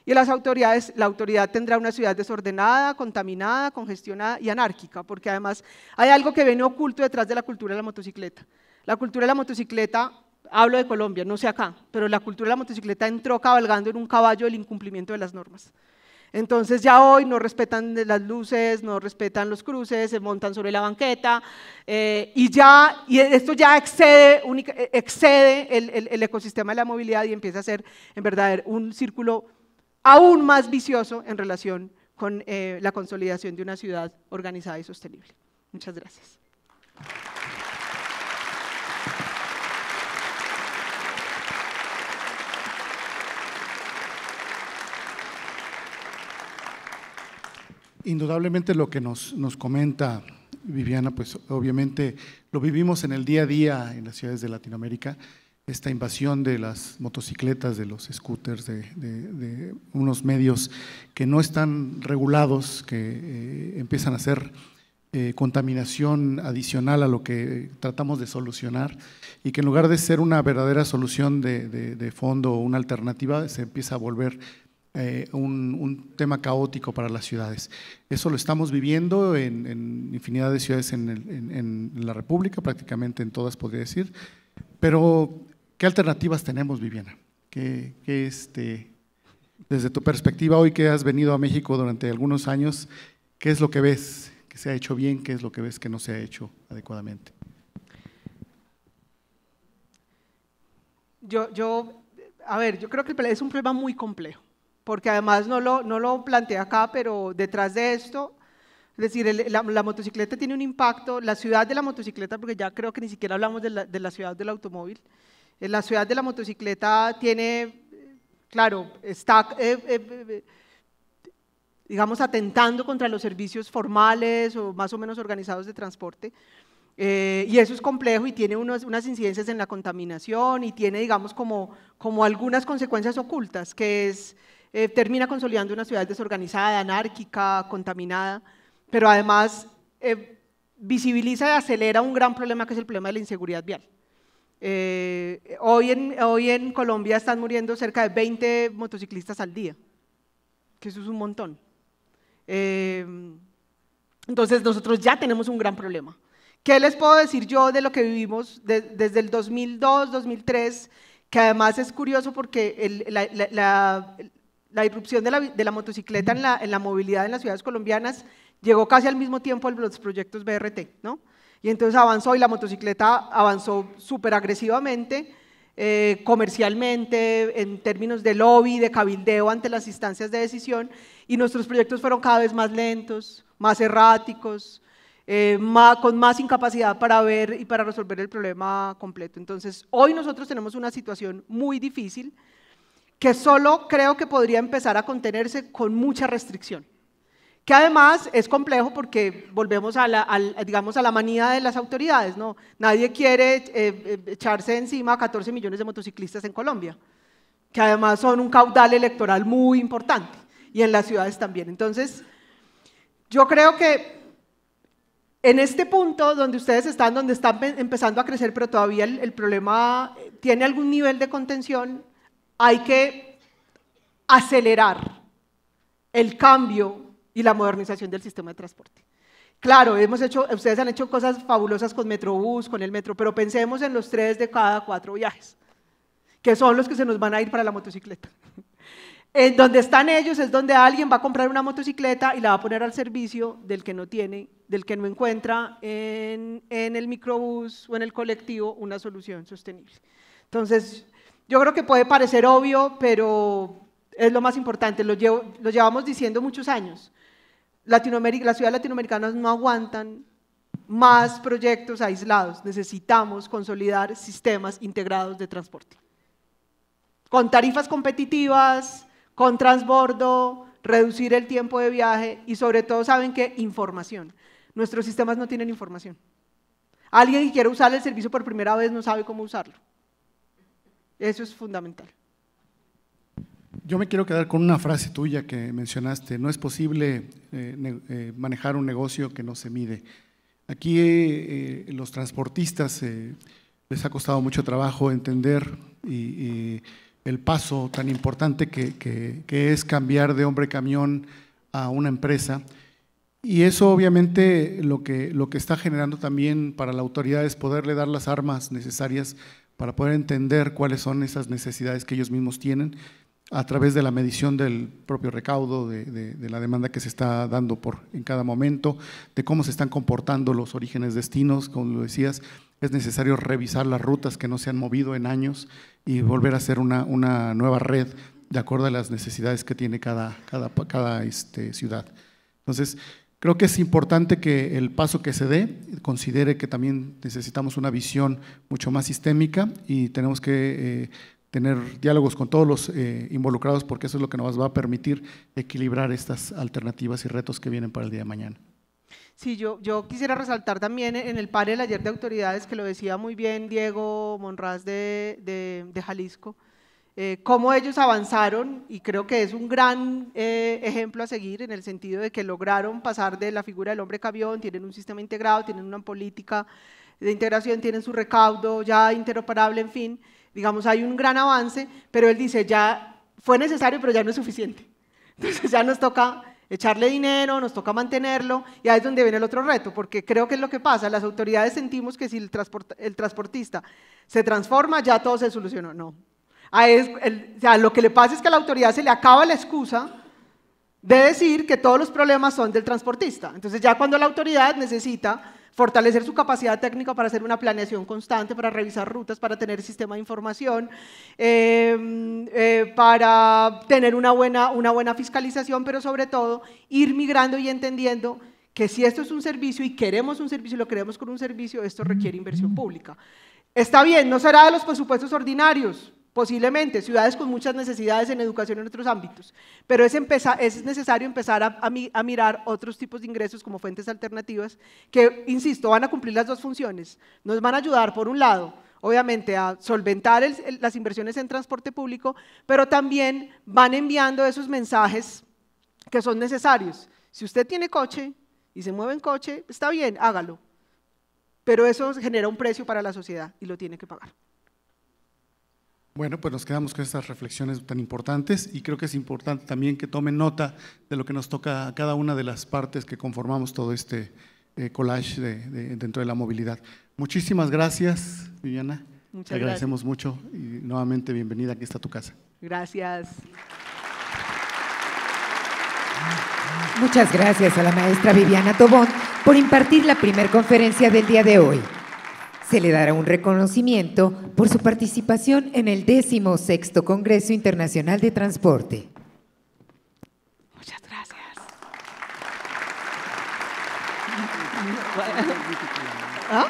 y la autoridad tendrá una ciudad desordenada, contaminada, congestionada y anárquica, porque además hay algo que viene oculto detrás de la cultura de la motocicleta. La cultura de la motocicleta, hablo de Colombia, no sé acá, pero la cultura de la motocicleta entró cabalgando en un caballo del incumplimiento de las normas. Entonces ya hoy no respetan las luces, no respetan los cruces, se montan sobre la banqueta y esto ya excede el ecosistema de la movilidad y empieza a ser en verdad un círculo aún más vicioso en relación con la consolidación de una ciudad organizada y sostenible. Muchas gracias. Indudablemente lo que nos comenta Viviana, pues obviamente lo vivimos en el día a día en las ciudades de Latinoamérica, esta invasión de las motocicletas, de los scooters, de unos medios que no están regulados, que empiezan a hacer contaminación adicional a lo que tratamos de solucionar y que en lugar de ser una verdadera solución de fondo o una alternativa, se empieza a volver un tema caótico para las ciudades. Eso lo estamos viviendo en infinidad de ciudades en la República, prácticamente en todas podría decir, pero ¿qué alternativas tenemos, Viviana? Desde tu perspectiva hoy que has venido a México durante algunos años, ¿qué es lo que ves que se ha hecho bien? ¿Qué es lo que ves que no se ha hecho adecuadamente? A ver, yo creo que es un problema muy complejo, porque además no lo planteé acá, pero detrás de esto, es decir, la motocicleta tiene un impacto, la ciudad de la motocicleta, porque ya creo que ni siquiera hablamos de la ciudad del automóvil, La ciudad de la motocicleta tiene, claro, está, digamos, atentando contra los servicios formales o más o menos organizados de transporte. Y eso es complejo y tiene unas incidencias en la contaminación y tiene, digamos, como algunas consecuencias ocultas, que es, termina consolidando una ciudad desorganizada, anárquica, contaminada, pero además visibiliza y acelera un gran problema que es el problema de la inseguridad vial. Hoy en Colombia están muriendo cerca de 20 motociclistas al día, que eso es un montón. Entonces nosotros ya tenemos un gran problema. ¿Qué les puedo decir yo de lo que vivimos desde el 2002, 2003? Que además es curioso porque la irrupción de la motocicleta en la movilidad en las ciudades colombianas llegó casi al mismo tiempo a los proyectos BRT, ¿no? Y entonces avanzó y la motocicleta avanzó súper agresivamente, comercialmente, en términos de lobby, de cabildeo ante las instancias de decisión, y nuestros proyectos fueron cada vez más lentos, más erráticos, con más incapacidad para ver y para resolver el problema completo. Entonces, hoy nosotros tenemos una situación muy difícil que solo creo que podría empezar a contenerse con mucha restricción, que además es complejo porque volvemos digamos, a la manía de las autoridades, ¿no? Nadie quiere echarse encima a 14 millones de motociclistas en Colombia, que además son un caudal electoral muy importante, y en las ciudades también. Entonces, yo creo que en este punto donde ustedes están, donde están empezando a crecer, pero todavía el problema tiene algún nivel de contención, hay que acelerar el cambio y la modernización del sistema de transporte. Claro, ustedes han hecho cosas fabulosas con Metrobús, con el metro, pero pensemos en los 3 de cada 4 viajes, que son los que se nos van a ir para la motocicleta. En donde están ellos es donde alguien va a comprar una motocicleta y la va a poner al servicio del que no tiene, del que no encuentra en el microbús o en el colectivo una solución sostenible. Entonces, yo creo que puede parecer obvio, pero es lo más importante, lo llevamos diciendo muchos años. Las ciudades latinoamericanas no aguantan más proyectos aislados, necesitamos consolidar sistemas integrados de transporte. Con tarifas competitivas, con transbordo, reducir el tiempo de viaje y sobre todo, ¿saben qué? Información. Nuestros sistemas no tienen información. Alguien que quiere usar el servicio por primera vez no sabe cómo usarlo. Eso es fundamental. Yo me quiero quedar con una frase tuya que mencionaste: no es posible manejar un negocio que no se mide. Aquí los transportistas les ha costado mucho trabajo entender el paso tan importante que es cambiar de hombre camión a una empresa, y eso obviamente lo que está generando también para la autoridad es poderle dar las armas necesarias para poder entender cuáles son esas necesidades que ellos mismos tienen a través de la medición del propio recaudo, de la demanda que se está dando en cada momento, de cómo se están comportando los orígenes destinos. Como lo decías, es necesario revisar las rutas que no se han movido en años y volver a hacer una nueva red de acuerdo a las necesidades que tiene cada ciudad. Entonces, creo que es importante que el paso que se dé considere que también necesitamos una visión mucho más sistémica y tenemos que tener diálogos con todos los involucrados, porque eso es lo que nos va a permitir equilibrar estas alternativas y retos que vienen para el día de mañana. Sí, yo quisiera resaltar también en el panel ayer de autoridades, que lo decía muy bien Diego Monraz de Jalisco, cómo ellos avanzaron, y creo que es un gran ejemplo a seguir en el sentido de que lograron pasar de la figura del hombre camión, tienen un sistema integrado, tienen una política de integración, tienen su recaudo ya interoperable, en fin, digamos, hay un gran avance, pero él dice, ya fue necesario, pero ya no es suficiente. Entonces ya nos toca echarle dinero, nos toca mantenerlo, y ahí es donde viene el otro reto, porque creo que es lo que pasa, las autoridades sentimos que si el transportista se transforma, ya todo se solucionó. No. O sea, lo que le pasa es que a la autoridad se le acaba la excusa de decir que todos los problemas son del transportista. Entonces ya cuando la autoridad necesita fortalecer su capacidad técnica para hacer una planeación constante, para revisar rutas, para tener sistema de información, para tener una buena fiscalización, pero sobre todo ir migrando y entendiendo que si esto es un servicio y queremos un servicio y lo queremos con un servicio, esto requiere inversión pública. Está bien, no será de los presupuestos ordinarios, posiblemente, ciudades con muchas necesidades en educación en otros ámbitos, pero es necesario empezar a mirar otros tipos de ingresos como fuentes alternativas que, insisto, van a cumplir las dos funciones. Nos van a ayudar, por un lado, obviamente, a solventar las inversiones en transporte público, pero también van enviando esos mensajes que son necesarios. Si usted tiene coche y se mueve en coche, está bien, hágalo, pero eso genera un precio para la sociedad y lo tiene que pagar. Bueno, pues nos quedamos con estas reflexiones tan importantes y creo que es importante también que tomen nota de lo que nos toca a cada una de las partes que conformamos todo este collage dentro de la movilidad. Muchísimas gracias, Viviana. Muchas Te agradecemos gracias. mucho y nuevamente bienvenida, aquí está tu casa. Gracias. Muchas gracias a la maestra Viviana Tobón por impartir la primer conferencia del día de hoy. Se le dará un reconocimiento por su participación en el 16º Congreso Internacional de Transporte. Muchas gracias. ¿Ah?